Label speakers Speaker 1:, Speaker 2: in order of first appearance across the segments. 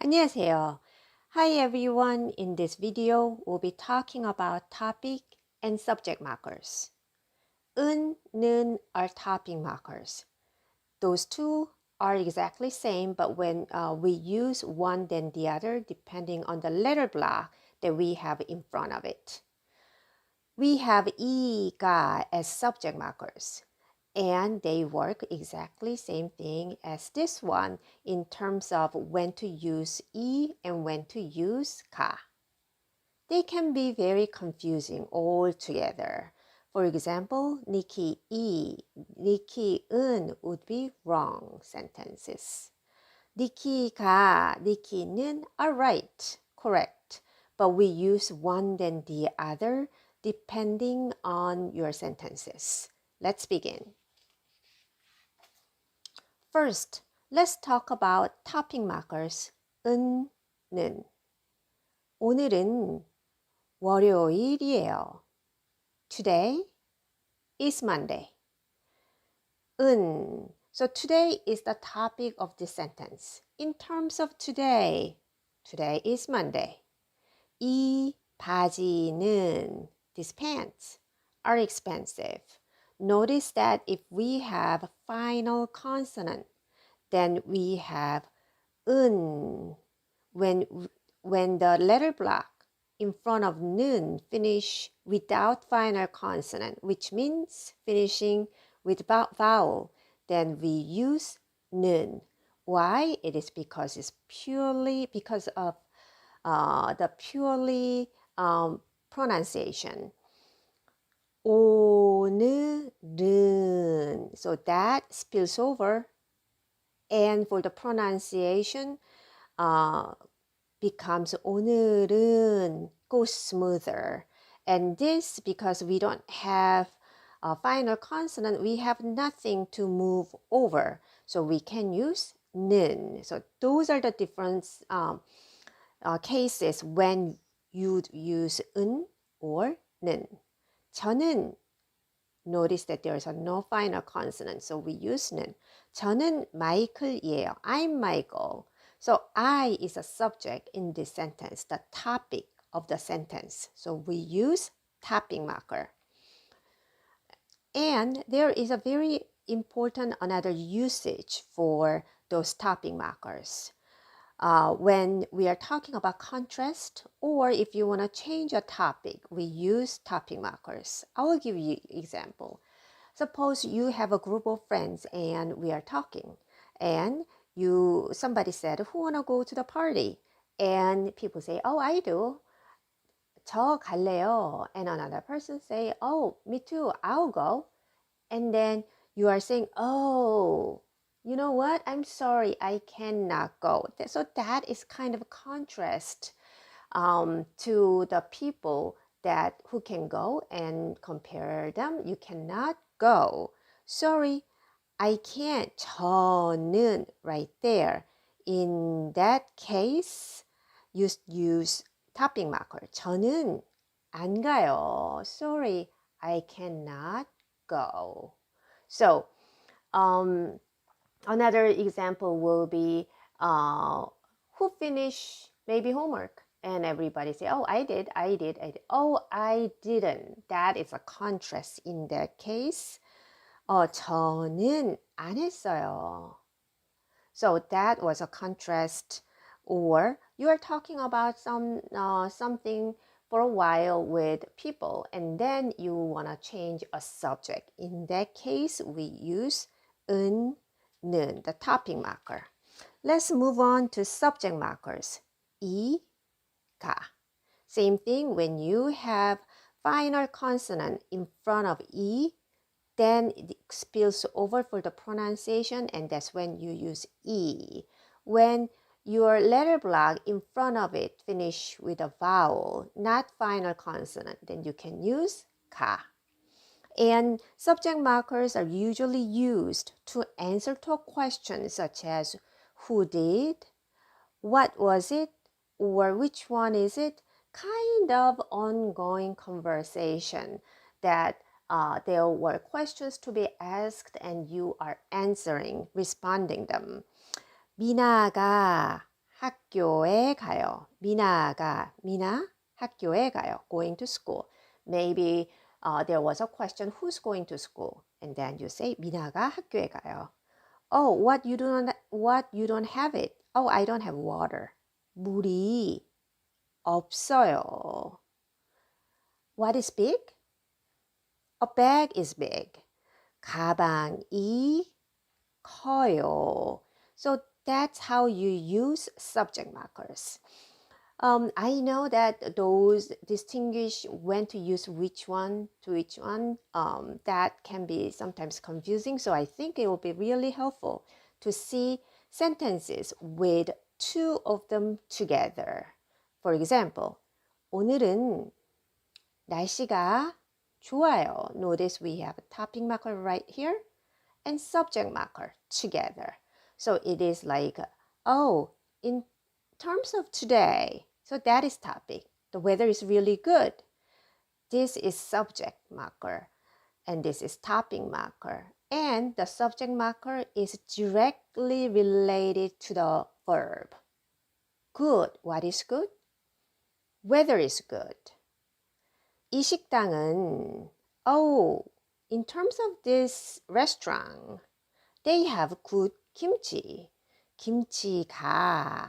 Speaker 1: 안녕하세요. Hi everyone. In this video, we'll be talking about topic and subject markers. 은, 는 are topic markers. Those two are exactly same, but when we use one then the other, depending on the letter block that we have in front of it. We have 이, 가 as subject markers. And they work exactly same thing as this one in terms of when to use 이 and when to use 가. They can be very confusing altogether. For example, 니키 이, 니키 은 would be wrong sentences. 니키 가, 니키는 are right, correct. But we use one then the other depending on your sentences. Let's begin. First, let's talk about topic markers. 은, 는. 오늘은 월요일이에요. Today is Monday. 은. So today is the topic of this sentence. In terms of today, today is Monday. 이 바지는, these pants, are expensive. Notice that if we have final consonant, then we have 은. When the letter block in front of 는 finish without final consonant, which means finishing with vowel, then we use 는. Why? It is because it's purely because of the purely pronunciation. 오늘은. So that spills over, and for the pronunciation becomes 오늘은, goes smoother. And this, because we don't have a final consonant, we have nothing to move over. So we can use 는. So those are the different cases when you use 은 or 는. 저는, notice that there is no final consonant, so we use 는. 저는 마이클이에요. I'm Michael. So I is a subject in this sentence, the topic of the sentence. So we use topic marker. And there is a very important another usage for those topic markers. When we are talking about contrast, or if you want to change a topic, we use topic markers. I will give you an example. Suppose you have a group of friends and we are talking, and somebody said, who want to go to the party? And people say, oh, I do. 저 갈래요. And another person say, oh, me too, I'll go. And then you are saying, oh, you know what? I'm sorry, I cannot go. So that is kind of a contrast to the people who can go, and compare them. You cannot go. Sorry, I can't. 저는 right there. In that case, use topic marker. 저는 안 가요. Sorry, I cannot go. So another example will be who finished maybe homework, and everybody say, oh, I did. Oh, I didn't. That is a contrast in that case. 저는 안 했어요. So that was a contrast. Or you are talking about something for a while with people, and then you want to change a subject. In that case, we use 은, 는, the topic marker. Let's move on to subject markers. 이, 가. Same thing when you have final consonant in front of 이, then it spills over for the pronunciation, and that's when you use 이. When your letter block in front of it finish with a vowel, not final consonant, then you can use 가. And subject markers are usually used to answer to a question such as who did, what was it, or which one is it? Kind of ongoing conversation that there were questions to be asked and you are answering, responding them. 미나가 학교에 가요. 미나 학교에 가요. Going to school. Maybe there was a question, who's going to school? And then you say 미나가 학교에 가요. Oh, what you don't have it? Oh, I don't have water. 물이 없어요. What is big? A bag is big. 가방이 커요. So that's how you use subject markers. I know that those distinguish when to use which one to which one. That can be sometimes confusing. So I think it will be really helpful to see sentences with two of them together. For example, 오늘은 날씨가 좋아요. Notice we have a topic marker right here and subject marker together. So it is like, oh, in terms of today, so that is topic. The weather is really good. This is subject marker and this is topic marker. And the subject marker is directly related to the verb. Good. What is good? Weather is good. 이 식당은, oh, in terms of this restaurant, they have good kimchi. 김치가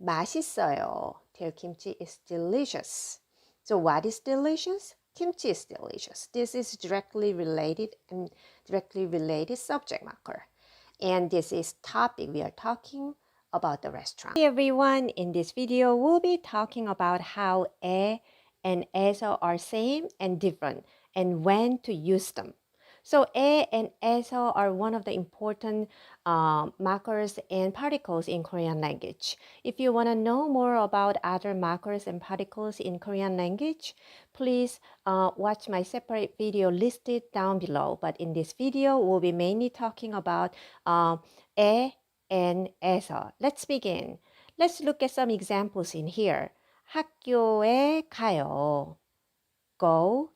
Speaker 1: 맛있어요. Their kimchi is delicious. So what is delicious? Kimchi is delicious. This is directly related and directly related subject marker. And this is topic. We are talking about the restaurant. Hey everyone, in this video, we'll be talking about how 에 and 에서 are same and different and when to use them. So 에 and 에서 are one of the important markers and particles in Korean language. If you want to know more about other markers and particles in Korean language, please watch my separate video listed down below. But in this video, we'll be mainly talking about 에 and 에서. Let's begin. Let's look at some examples in here. 학교에 가요. Go.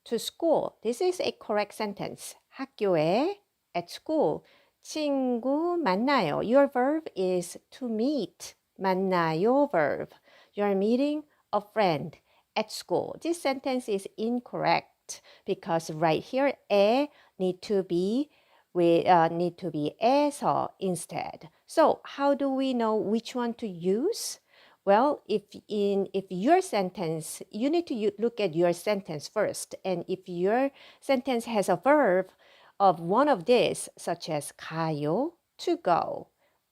Speaker 1: To school. This is a correct sentence. 학교에, at school. 친구 만나요. Your verb is to meet. 만나요 verb. You're meeting a friend at school. This sentence is incorrect because right here 에 need to be 에서 instead. So how do we know which one to use? Well, if your sentence, you need to look at your sentence first. And if your sentence has a verb of one of these, such as 가요, to go,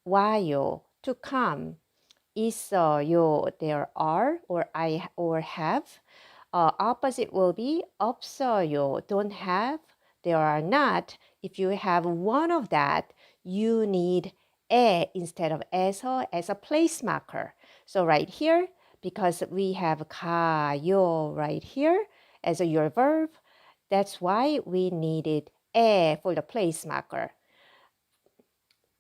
Speaker 1: 와요, to come, 있어요, there are, or have, opposite will be 없어요, don't have, there are not. If you have one of that, you need 에 instead of 에서 as a place marker. So right here, because we have 가요 right here as your verb, that's why we needed 에 for the place marker.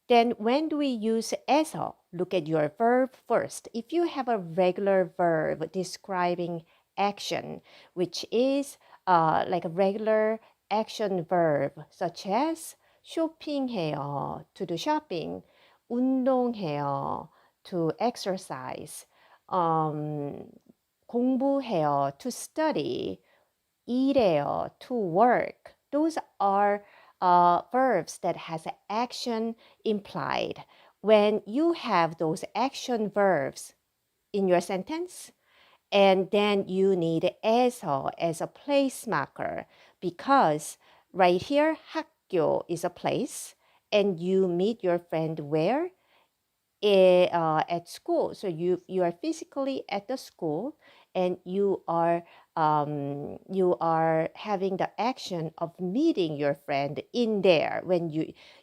Speaker 1: Then when do we use 에서? Look at your verb first. If you have a regular verb describing action, which is like a regular action verb, such as 쇼핑해요, to do shopping, 운동해요, to exercise, 공부해요, to study, 일해요, to work. Those are verbs that has action implied. When you have those action verbs in your sentence, and then you need 에서 as a place marker because right here 학교 is a place and you meet your friend where? At school. So you are physically at the school and you are having the action of meeting your friend in there. When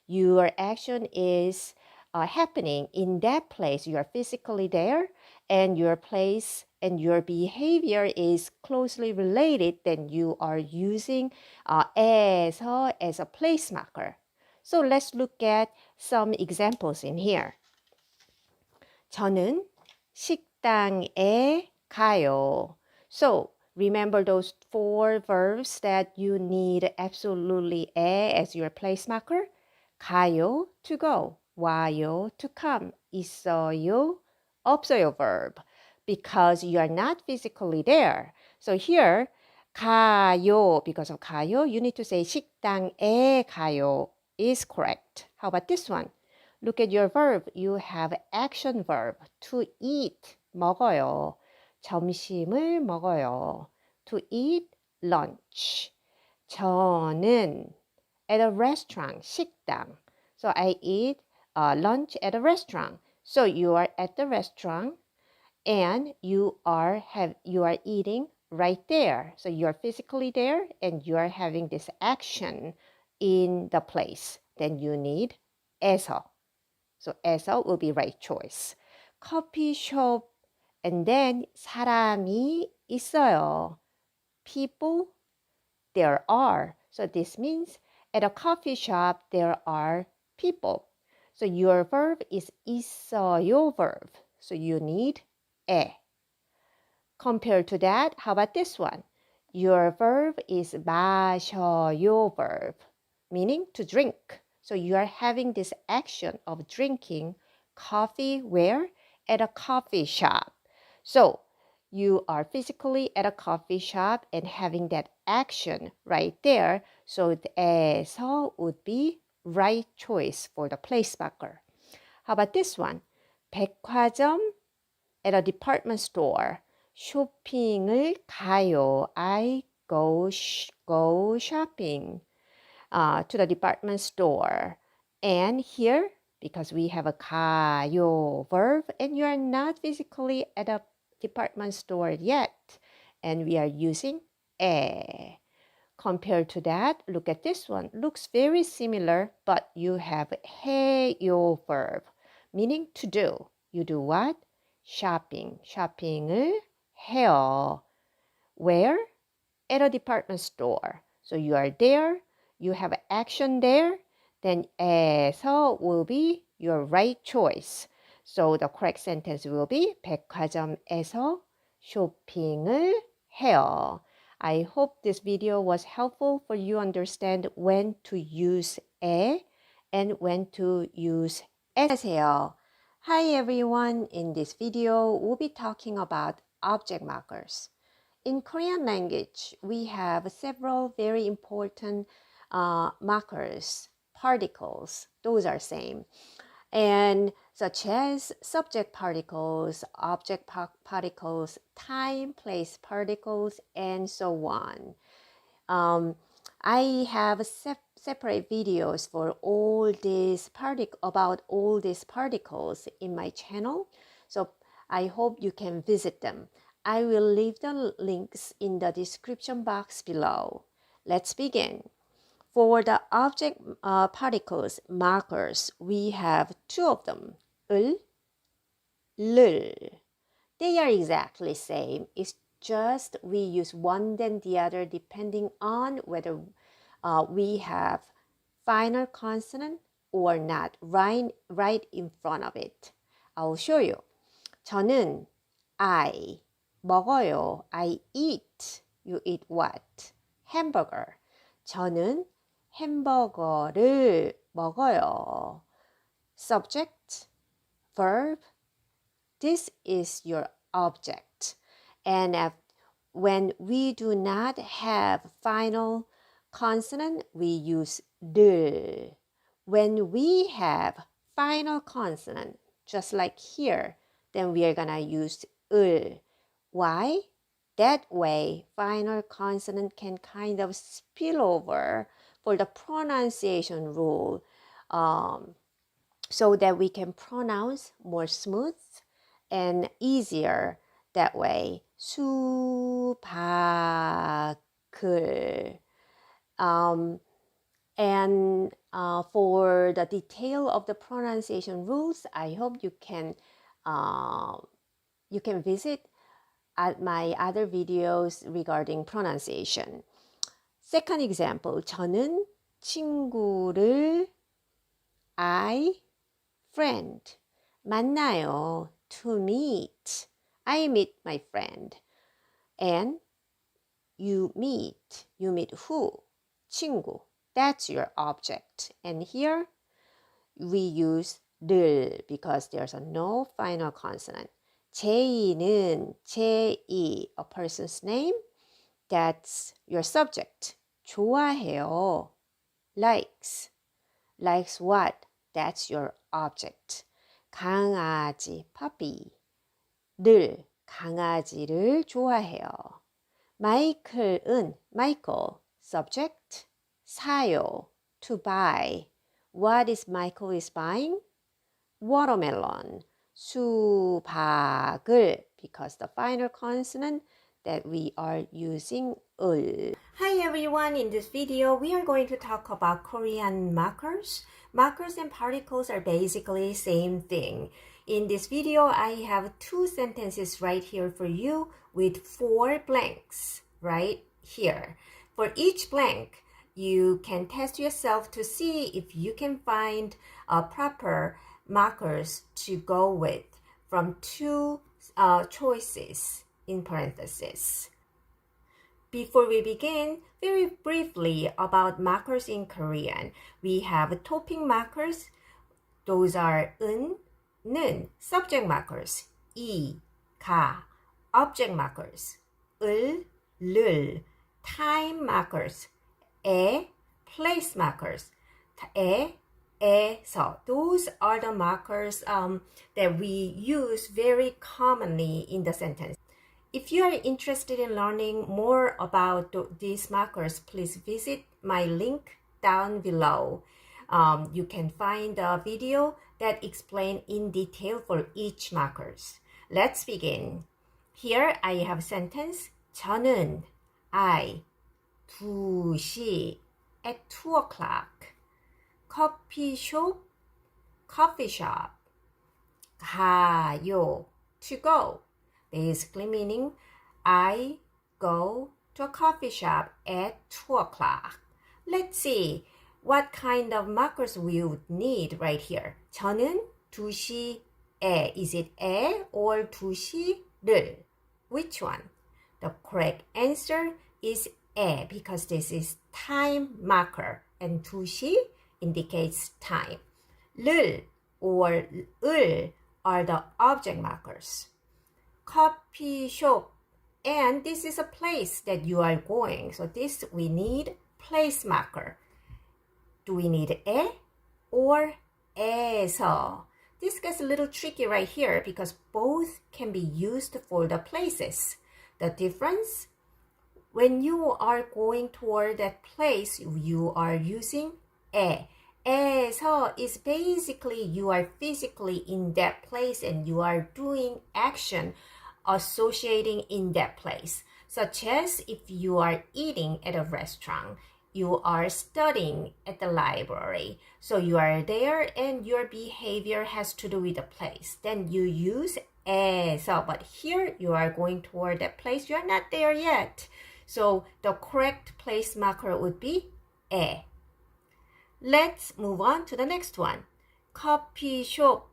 Speaker 1: your action is happening in that place, you are physically there and your place and your behavior is closely related, then you are using 에서 as a place marker. So let's look at some examples in here. 저는 식당에 가요. So remember those four verbs that you need absolutely 에 as your place marker? 가요, to go. 와요 to come. 있어요, 없어요 verb. Because you are not physically there. So here, 가요, because of 가요, you need to say 식당에 가요 is correct. How about this one? Look at your verb. You have action verb. To eat, 먹어요. 점심을 먹어요. To eat lunch. 저는 at a restaurant, 식당. So I eat lunch at a restaurant. So you are at the restaurant and you are eating right there. So you are physically there and you are having this action in the place. Then you need 에서. So 에서 will be right choice. Coffee shop and then 사람이 있어요. People there are. So this means at a coffee shop there are people. So your verb is 있어요 verb. So you need 에. Compared to that, how about this one? Your verb is 마셔요 verb, meaning to drink. So you are having this action of drinking coffee where? At a coffee shop. So you are physically at a coffee shop and having that action right there. So the 에서 would be right choice for the place marker. How about this one? 백화점 at a department store. 쇼핑을 가요. I go shopping to the department store. And here, because we have a 가요 verb and you are not physically at a department store yet, and we are using 에. Compared to that, look at this one. Looks very similar, but you have 해요 verb, meaning to do. You do what? Shopping. shopping을 해요. Where? At a department store. So you are there, you have action there, then 에서 will be your right choice. So the correct sentence will be 백화점에서 쇼핑을 해요. I hope this video was helpful for you understand when to use 에 and when to use 안녕하세요. Hi everyone. In this video, we'll be talking about object markers. In Korean language, we have several very important markers, particles. Those are same. And such as subject particles, object particles, time, place particles, and so on. I have separate videos for all these about all these particles in my channel. So I hope you can visit them. I will leave the links in the description box below. Let's begin. For the object particles markers, we have two of them, 을, 를. They are exactly same. It's just we use one than the other depending on whether we have final consonant or not right in front of it. I'll show you. 저는 I 먹어요. I eat. You eat what? Hamburger. 저는 햄버거를 먹어요. Subject, verb. This is your object. And when we do not have final consonant, we use 를. When we have final consonant, just like here, then we are gonna use 을. Why? That way, final consonant can kind of spill over for the pronunciation rule, so that we can pronounce more smooth and easier that way. 수박을. And for the detail of the pronunciation rules, I hope you can visit at my other videos regarding pronunciation. Second example, 저는 친구를 friend 만나요. To meet. I meet my friend. And you meet. You meet who? 친구. That's your object. And here we use 를 because there's a no final consonant. 제이는 제이, a person's name. That's your subject. 좋아해요. Likes. Likes what? That's your object. 강아지, puppy. 늘, 강아지를 좋아해요. 마이클은, Michael, subject. 사요, to buy. What is Michael is buying? Watermelon. 수박을, because the final consonant that we are using 을. Hi everyone, in this video we are going to talk about Korean markers. Markers and particles are basically same thing. In this video I have 2 sentences right here for you with 4 blanks right here. For each blank you can test yourself to see if you can find proper markers to go with from 2 choices in parentheses. Before we begin, very briefly about markers in Korean. We have topping markers. Those are 은, 는, subject markers. 이, 가, object markers. 을, 를, time markers. 에, place markers. 에, 에서. Those are the markers that we use very commonly in the sentence. If you are interested in learning more about these markers, please visit my link down below. You can find a video that explains in detail for each markers. Let's begin. Here I have sentence. 저는 I 2시 at 2 o'clock. coffee shop 가요 to go. Basically meaning I go to a coffee shop at 2 o'clock. Let's see what kind of markers we would need right here. 저는 2시에. Is it 에 or 2시를? Which one? The correct answer is 에 because this is time marker and 2시 indicates time. 를 or 을 are the object markers. Coffee shop, and this is a place that you are going. So this we need place marker. Do we need 에 or 에서? This gets a little tricky right here because both can be used for the places. The difference, when you are going toward that place, you are using 에. 에서 is basically you are physically in that place and you are doing action associating in that place. Such as if you are eating at a restaurant, you are studying at the library. So you are there and your behavior has to do with the place. Then you use 에서. But here you are going toward that place. You are not there yet. So the correct place marker would be 에. Let's move on to the next one. Coffee shop,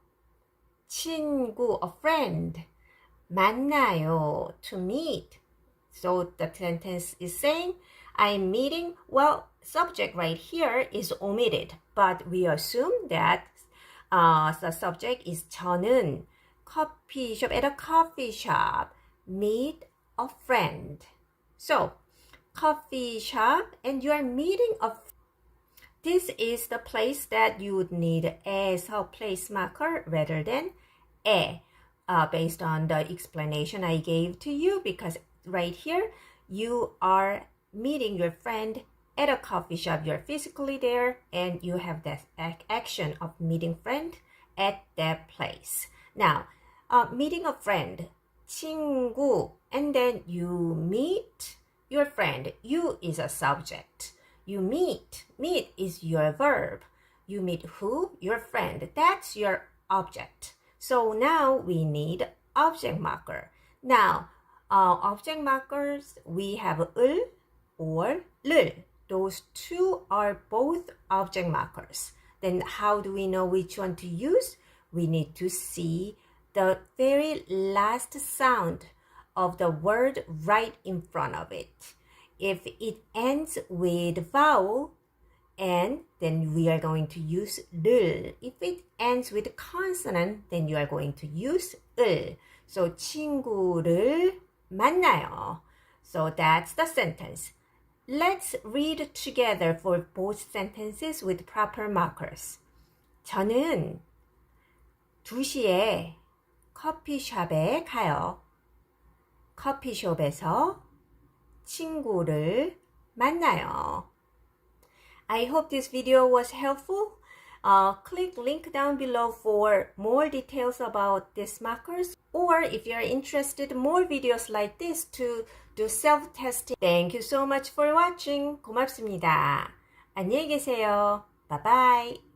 Speaker 1: 친구, a friend. 만나요, to meet. So the sentence is saying, I'm meeting. Well, subject right here is omitted, but we assume that the subject is 저는 coffee shop, at a coffee shop, meet a friend. So, coffee shop, and you are meeting a friend. This is the place that you would need 에서 place marker rather than 에, based on the explanation I gave to you, because right here you are meeting your friend at a coffee shop. You're physically there and you have that action of meeting friend at that place. Now, meeting a friend, 친구, and then you meet your friend. You is a subject. You meet. Meet is your verb. You meet who? Your friend. That's your object. So now we need object marker. Now, object markers, we have 을 or 를. Those two are both object markers. Then how do we know which one to use? We need to see the very last sound of the word right in front of it. If it ends with vowel,
Speaker 2: and then we are going to use 를. If it ends with consonant, then you are going to use 을. So 친구를 만나요. So that's the sentence. Let's read together for both sentences with proper markers. 저는 2시에 커피숍에 가요. 커피숍에서 친구를 만나요. I hope this video was helpful. Click link down below for more details about these markers, or if you are interested in more videos like this to do self-testing. Thank you so much for watching. 고맙습니다. 안녕히 계세요. Bye bye.